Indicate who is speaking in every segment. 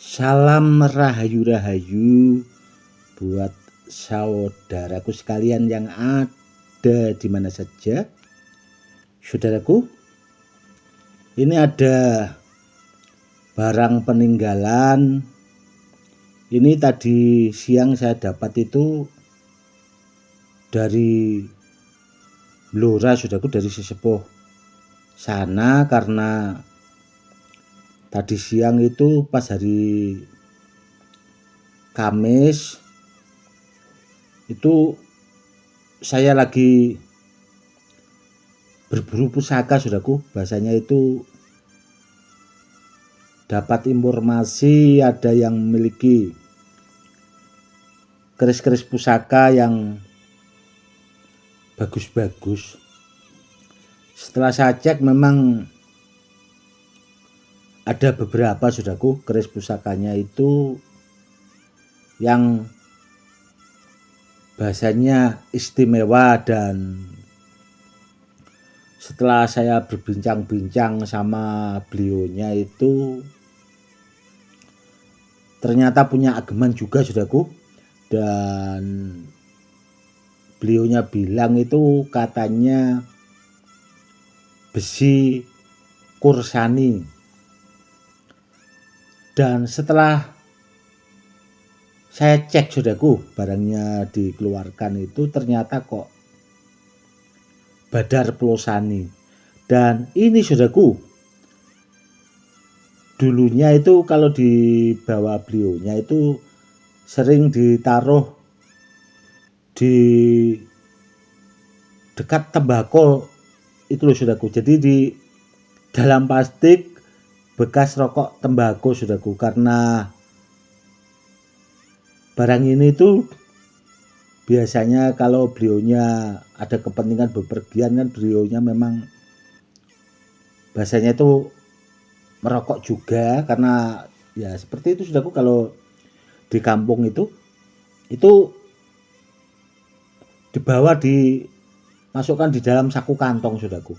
Speaker 1: Salam rahayu-rahayu buat saudaraku sekalian yang ada di mana saja. Saudaraku, ini ada barang peninggalan. Ini tadi siang saya dapat itu dari Blora, saudaraku, dari sesepuh sana, karena tadi siang itu pas hari Kamis itu saya lagi berburu pusaka, saudaraku. Bahasanya itu dapat informasi ada yang memiliki keris-keris pusaka yang bagus-bagus. Setelah saya cek, memang ada beberapa, saudaraku, keris pusakanya itu yang bahasanya istimewa. Dan setelah saya berbincang-bincang sama beliaunya itu ternyata punya ageman juga, saudaraku. Dan beliaunya bilang itu katanya besi kursani. Dan setelah saya cek, saudaraku, barangnya dikeluarkan itu ternyata kok Badar Plosani. Dan ini, saudaraku, dulunya itu kalau di bawah beliaunya itu sering ditaruh di dekat tembakau itu loh, saudaraku. Jadi di dalam plastik bekas rokok tembakau, saudaraku. Karena barang ini tuh biasanya kalau beliaunya ada kepentingan bepergian, kan beliaunya memang bahasanya itu merokok juga. Karena ya seperti itu, saudaraku, kalau di kampung itu dibawa, dimasukkan di dalam saku kantong, saudaraku.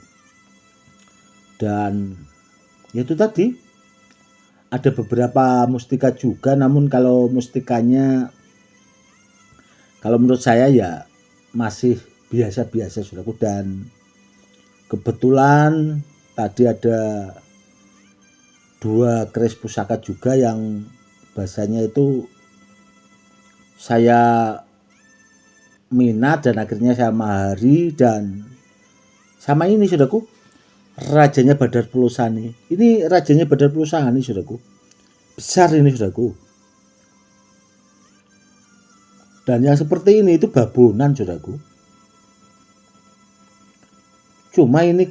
Speaker 1: Dan itu tadi ada beberapa mustika juga, namun kalau mustikanya kalau menurut saya ya masih biasa-biasa, saudaraku. Dan kebetulan tadi ada 2 keris pusaka juga yang bahasanya itu saya minat dan akhirnya saya mahari. Dan sama ini, saudaraku, rajanya Badar Plosani. Ini rajanya Badar Plosani, saudaraku. Besar ini, saudaraku. Dan yang seperti ini itu babonan, saudaraku. Cuma ini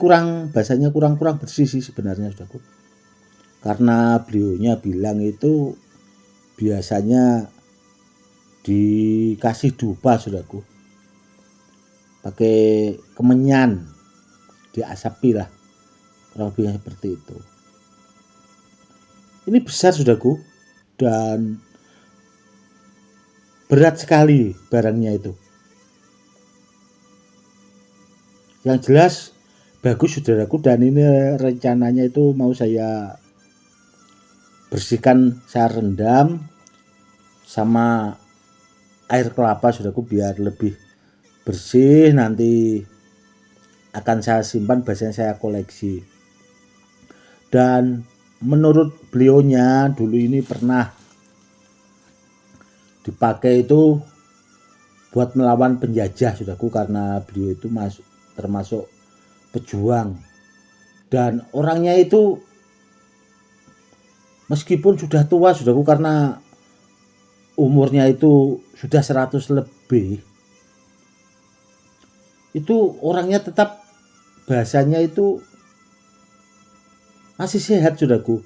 Speaker 1: bahasanya kurang bersih sih sebenarnya, saudaraku. Karena beliaunya bilang itu biasanya dikasih dupa, saudaraku. Pakai kemenyan, diasapi lah, kurang lebihnya seperti itu. Ini besar, saudaraku, dan berat sekali barangnya itu. Yang jelas bagus, saudaraku. Dan ini rencananya itu mau saya bersihkan, saya rendam sama air kelapa, saudaraku, biar lebih bersih. Nanti akan saya simpan, biasanya saya koleksi. Dan menurut beliaunya dulu ini pernah dipakai itu buat melawan penjajah, saudaraku. Karena beliau itu termasuk pejuang. Dan orangnya itu meskipun sudah tua, saudaraku, karena umurnya itu sudah 100 lebih, itu orangnya tetap bahasanya itu masih sehat, saudaraku.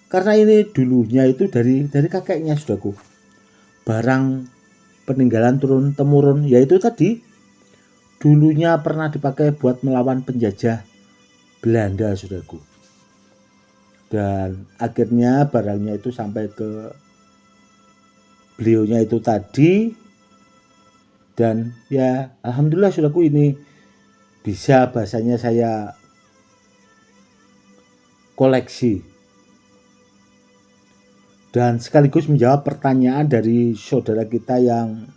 Speaker 1: Karena ini dulunya itu dari kakeknya, saudaraku. Barang peninggalan turun temurun, yaitu tadi dulunya pernah dipakai buat melawan penjajah Belanda, saudaraku. Dan akhirnya barangnya itu sampai ke beliaunya itu tadi. Dan ya alhamdulillah, saudaraku, ini bisa bahasanya saya koleksi. dan sekaligus menjawab pertanyaan dari saudara kita yang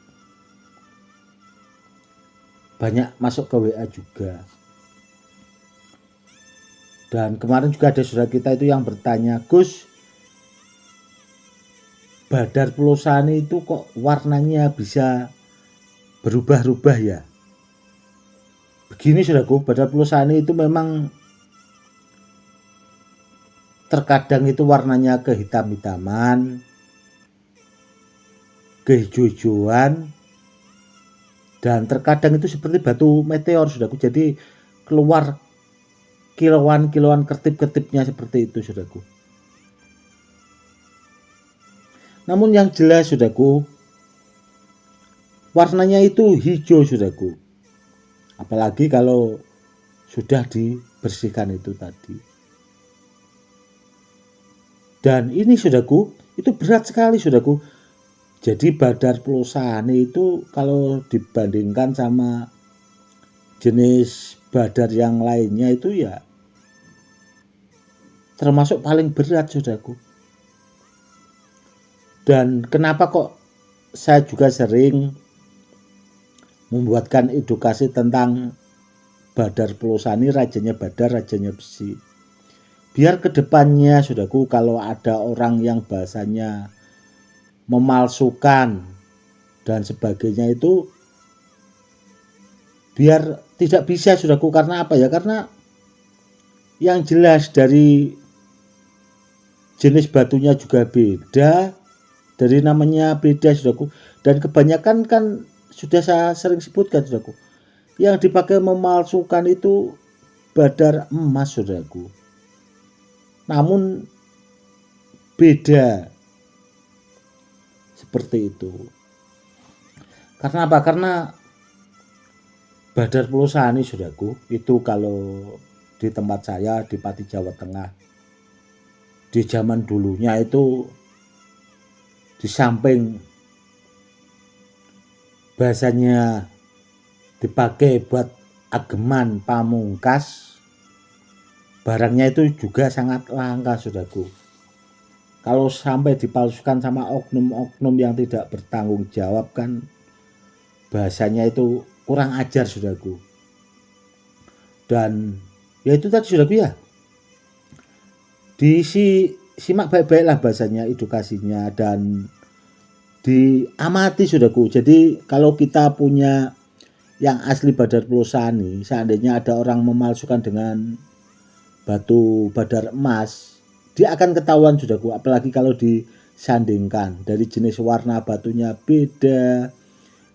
Speaker 1: banyak masuk ke WA juga. Dan kemarin juga ada saudara kita itu yang bertanya, Gus, Badar Pulosani itu kok warnanya bisa berubah-ubah ya? Begini saudaraku, Badar Pulosani itu memang terkadang itu warnanya kehitam-hitaman, kehijau-hijauan, dan terkadang itu seperti batu meteor saudaraku. Jadi keluar kilauan-kilauan kertip-kertipnya seperti itu saudaraku. Namun yang jelas saudaraku, warnanya itu hijau saudaraku. Apalagi kalau sudah dibersihkan itu tadi. Dan ini saudaraku, itu berat sekali saudaraku. Jadi Badar Pulosani itu kalau dibandingkan sama jenis badar yang lainnya itu ya termasuk paling berat saudaraku. Dan kenapa kok saya juga sering membuatkan edukasi tentang Badar Pulosani, rajanya badar, rajanya besi. Biar kedepannya saudaraku, kalau ada orang yang bahasanya memalsukan dan sebagainya itu biar tidak bisa saudaraku. Karena apa ya? Karena yang jelas dari jenis batunya juga beda, dari namanya beda saudaraku. Dan kebanyakan kan sudah saya sering sebutkan saudaraku, yang dipakai memalsukan itu badar emas saudaraku. Namun beda seperti itu. Karena apa? Karena Badar Pulosani saudaraku itu kalau di tempat saya di Pati Jawa Tengah, di zaman dulunya itu di samping bahasanya dipakai buat ageman pamungkas, barangnya itu juga sangat langka saudaraku. Kalau sampai dipalsukan sama oknum-oknum yang tidak bertanggung jawab kan bahasanya itu kurang ajar saudaraku. Dan ya itu tadi saudaraku ya, simak baik-baiklah bahasanya, edukasinya, dan diamati saudaraku. Jadi kalau kita punya yang asli Badar Pulosani, seandainya ada orang memalsukan dengan batu badar emas, dia akan ketahuan saudaraku. Apalagi kalau disandingkan dari jenis warna batunya beda,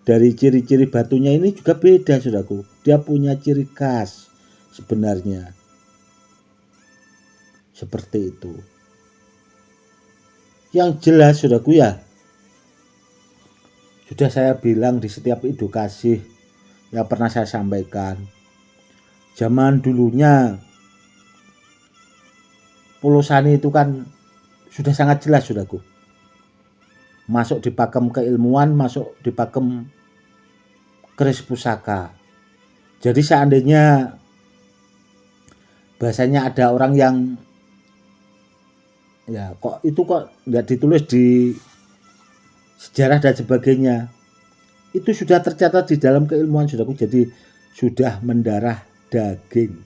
Speaker 1: dari ciri-ciri batunya ini juga beda saudaraku. Dia punya ciri khas sebenarnya seperti itu. Yang jelas saudaraku ya, sudah saya bilang di setiap edukasi yang pernah saya sampaikan, zaman dulunya Pulosani itu kan sudah sangat jelas saudaraku. Masuk di pakem keilmuan, masuk di pakem keris pusaka. Jadi seandainya bahasanya ada orang yang ya kok itu kok nggak ditulis di sejarah dan sebagainya, itu sudah tercatat di dalam keilmuan saudaraku. Jadi sudah mendarah daging.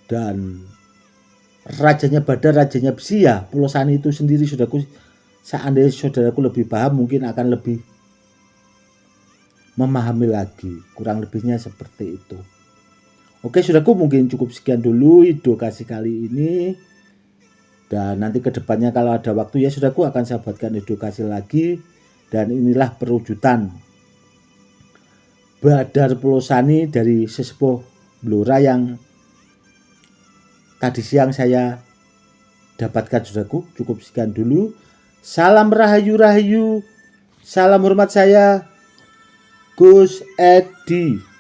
Speaker 1: Dan rajanya badar, rajanya besi ya Pulosani itu sendiri saudaraku. Seandainya saudaraku lebih paham, mungkin akan lebih memahami lagi. Kurang lebihnya seperti itu. Oke saudaraku, mungkin cukup sekian dulu edukasi kali ini. Dan nanti kedepannya kalau ada waktu ya saudaraku akan saya buatkan edukasi lagi. Dan inilah perwujudan Badar Pulosani dari Sesepuh Blora yang tadi siang saya dapatkan saudaraku. Cukup sekian dulu. Salam rahayu-rahayu. Salam hormat saya, Gus Edi.